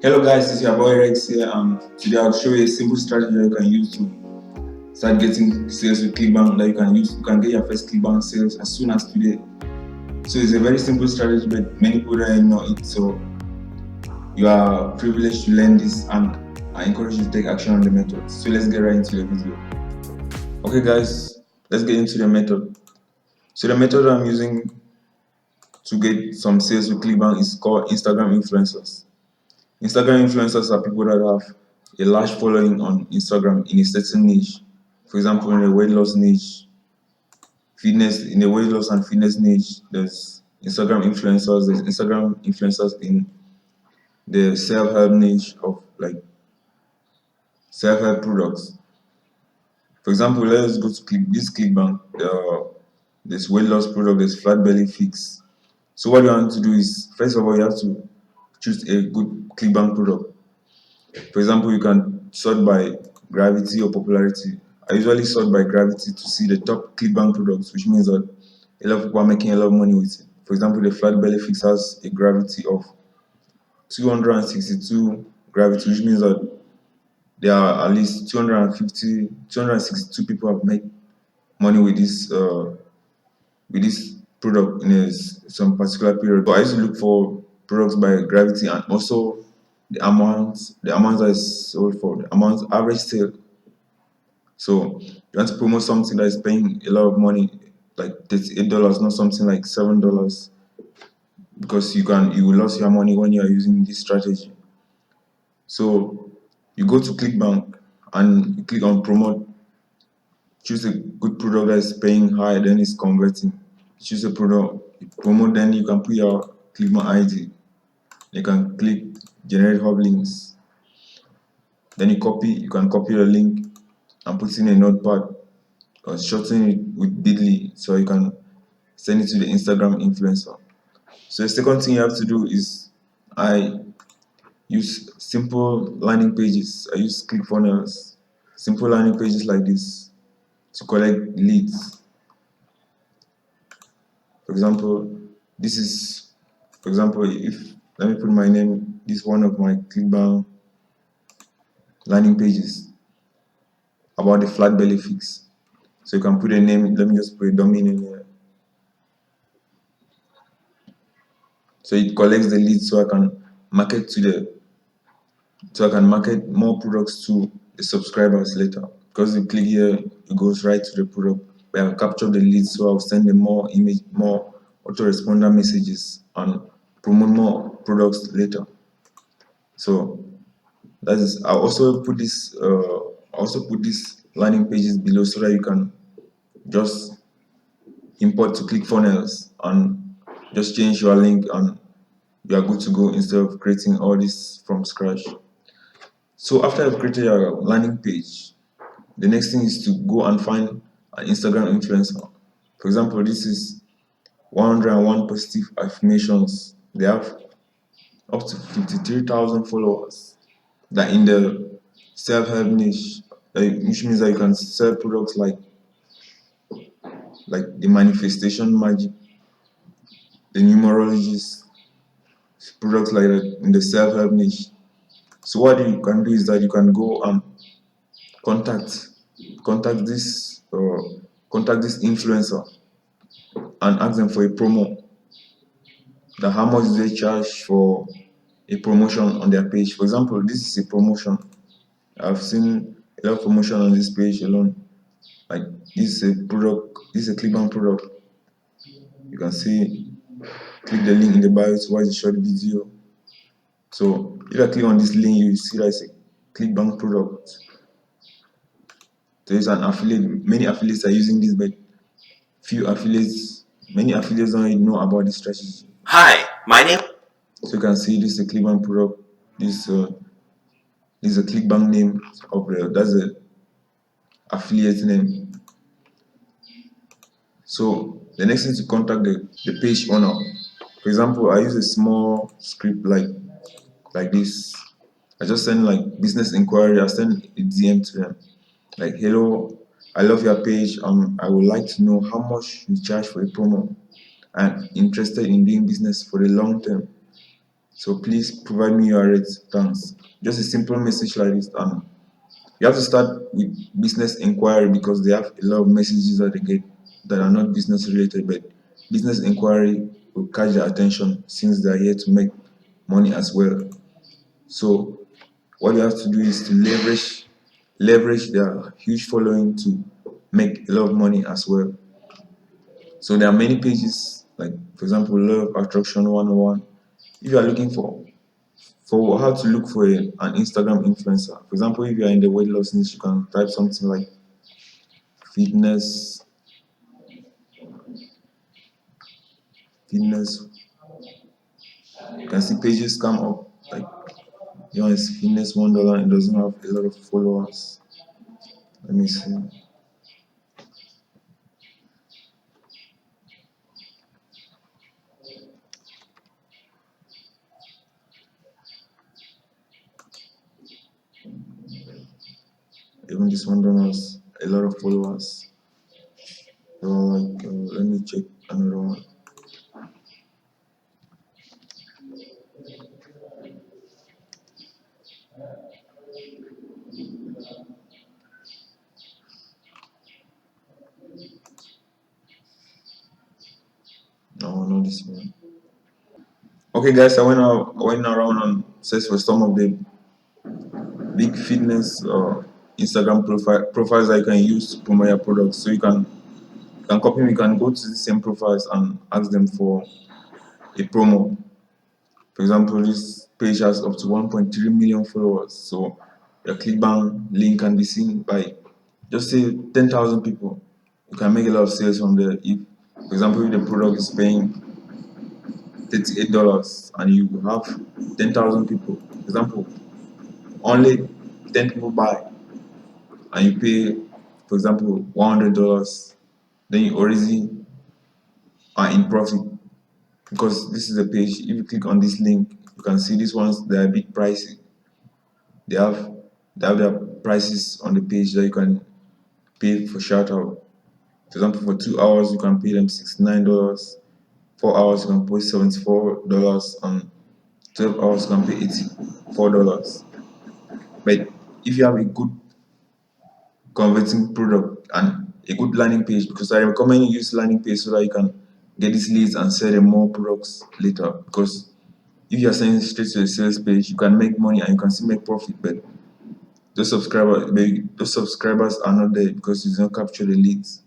Hello guys, this is your boy Rex here. Today I'll show you a simple strategy that you can use to start getting sales with Clickbank that you can use. You can get your first Clickbank sales as soon as today. So it's a very simple strategy, but many people don't know it. So you are privileged to learn this, and I encourage you to take action on the method. So let's get right into the video. Okay guys, let's get into the method. So the method I'm using to get some sales with Clickbank is called Instagram influencers. Instagram influencers are people that have a large following on Instagram in a certain niche. For example, in the weight loss niche, in the weight loss and fitness niche, there's Instagram influencers. There's Instagram influencers in the self-help niche of like self-help products. For example, let's go to Clickbank. There's weight loss product. There's flat belly fix. So what you want to do is, first of all, you have to choose a good Clickbank product. For example, you can sort by gravity or popularity. I usually sort by gravity to see the top Clickbank products, which means that a lot of people are making a lot of money with it. For example, the flat belly fix has a gravity of 262 gravity, which means that there are at least 262 people have made money with this product in some particular period. So I used to look for products by gravity and also the amount that is sold for, the amount average sale. So you want to promote something that is paying a lot of money, like $38, not something like $7, because you will lose your money when you are using this strategy. So you go to Clickbank and you click on promote. Choose a good product that is paying high, then it's converting. Choose a product, you promote, then you can put your Clickbank ID. You can click generate hub links. Then you can copy the link and put in a notepad or shorten it with bit.ly so you can send it to the Instagram influencer. So the second thing you have to do is I use simple landing pages. I use ClickFunnels, simple landing pages like this to collect leads. For example, if let me put my name, this is one of my Clickbank landing pages about the flat belly fix. So you can put a name, let me just put a dummy name here. So it collects the leads so I can market more products to the subscribers later. Because you click here, it goes right to the product. But I've captured the leads, so I'll send them more autoresponder messages and promote more products later. So that is. I also put this landing pages below so that you can just import to ClickFunnels and just change your link and you are good to go instead of creating all this from scratch. So after I've created your landing page, the next thing is to go and find an Instagram influencer. For example, this is 101 positive affirmations. They have up to 53,000 followers. That in the self-help niche, which means that you can sell products like the manifestation magic, the numerologist, products like that in the self-help niche. So what you can do is that you can go and contact contact this influencer and ask them for a promo. That how much do they charge for a promotion on their page? For example, this is a promotion. I've seen a lot of promotion on this page alone. Like this is a product, this is a Clickbank product. You can see, click the link in the bio to watch the short video. So if I click on this link, you see that it's a Clickbank product. There's an affiliate, many affiliates are using this, but many affiliates don't even know about this strategy. Hi, my name. So you can see this is a Clickbank product. This is a Clickbank name that's the affiliate name. So the next thing is to contact the page owner. For example, I use a small script like this. I just send like business inquiry. I send a DM to them like, hello, I love your page. I would like to know how much you charge for a promo. I'm interested in doing business for the long term. So please provide me your rates. Thanks. Just a simple message like this. You have to start with business inquiry because they have a lot of messages that they get that are not business related, but business inquiry will catch their attention since they are here to make money as well. So what you have to do is to leverage their huge following to make a lot of money as well. So there are many pages, like for example, Love Attraction 101. If you are looking for how to look for an Instagram influencer, for example, if you are in the weight loss niche, you can type something like fitness, fitness. You can see pages come up like yours fitness $1 and doesn't have a lot of followers. Let me see. Even this one don't have a lot of followers. So like, let me check another one. No, not this one. Okay, guys, I went around and searched for some of the big fitness Instagram profiles that you can use to promote your products. So you can copy me, you can go to the same profiles and ask them for a promo. For example, this page has up to 1.3 million followers. So your Clickbank link can be seen by just say 10,000 people. You can make a lot of sales from there. If, for example, if the product is paying $38 and you have 10,000 people, for example, only 10 people buy and you pay, for example, $100, then you already are in profit because this is a page. If you click on this link, you can see these ones, they are a bit pricey. They have their prices on the page that you can pay for shout out. For example, for 2 hours you can pay them $69. 4 hours you can pay $74, and 12 hours you can pay $84. But if you have a good converting product and a good landing page, because I recommend you use landing page so that you can get these leads and sell them more products later. Because if you are sending straight to a sales page, you can make money and you can still make profit, but those subscribers are not there because you don't capture the leads.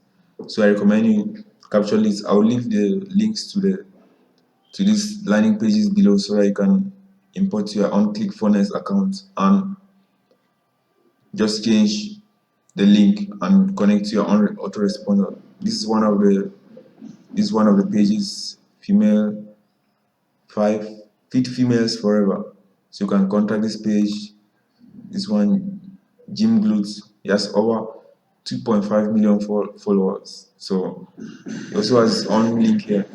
So I recommend you capture leads. I'll leave the links to these landing pages below so that you can import your own ClickFunnels account and just change the link and connect to your own autoresponder. This is one of the pages, female 5 fit females forever. So you can contact this page. This one, Jim Glutes, he has over 2.5 million followers. So he also has his own link here,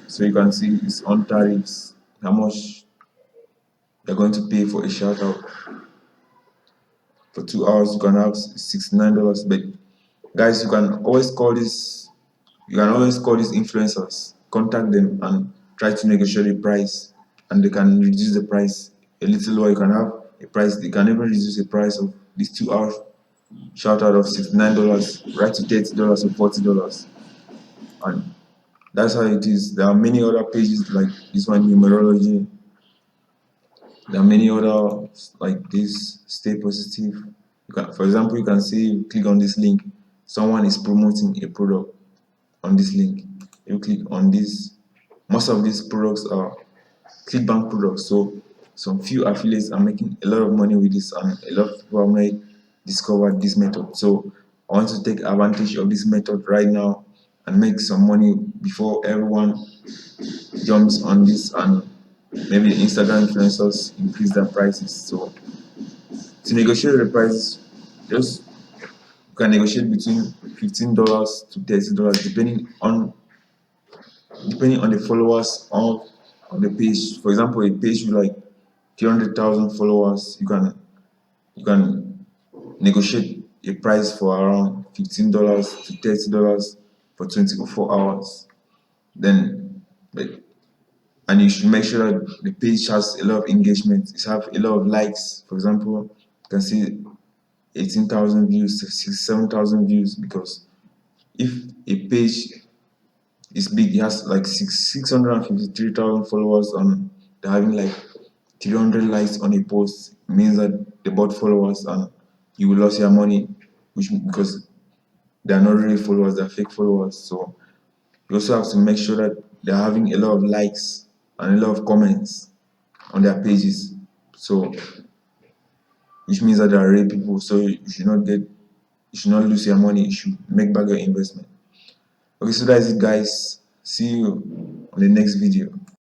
so you can see his own tariffs, how much they're going to pay for a shout out. For 2 hours you can have $69. But guys, you can always call these influencers, contact them and try to negotiate the price, and they can reduce the price a little lower. You can have a price, they can even reduce the price of this 2 hour shout out of $69 right to $30 or $40. And that's how it is. There are many other pages like this one, numerology. There are many other like this, stay positive. For example, you can see, click on this link, someone is promoting a product on this link. You click on this, most of these products are Clickbank products. So some few affiliates are making a lot of money with this, and a lot of people have not discovered this method. So I want to take advantage of this method right now and make some money before everyone jumps on this, and maybe the Instagram influencers increase their prices. So to negotiate the prices, just you can negotiate between $15 to $30 depending on the followers of the page. For example, a page with like 300,000 followers, you can negotiate a price for around $15 to $30 for 24 hours. Then, like, and you should make sure that the page has a lot of engagement. It have a lot of likes. For example, you can see 18,000 views, 7,000 views, because if a page is big, it has like 653,000 followers, and they're having like 300 likes on a post, it means that they bought followers and you will lose your money, which because they are not really followers, they're fake followers. So you also have to make sure that they're having a lot of likes and a lot of comments on their pages. So which means that they are real people. So you should not lose your money. You should make back your investment. Okay, so that is it, guys. See you on the next video.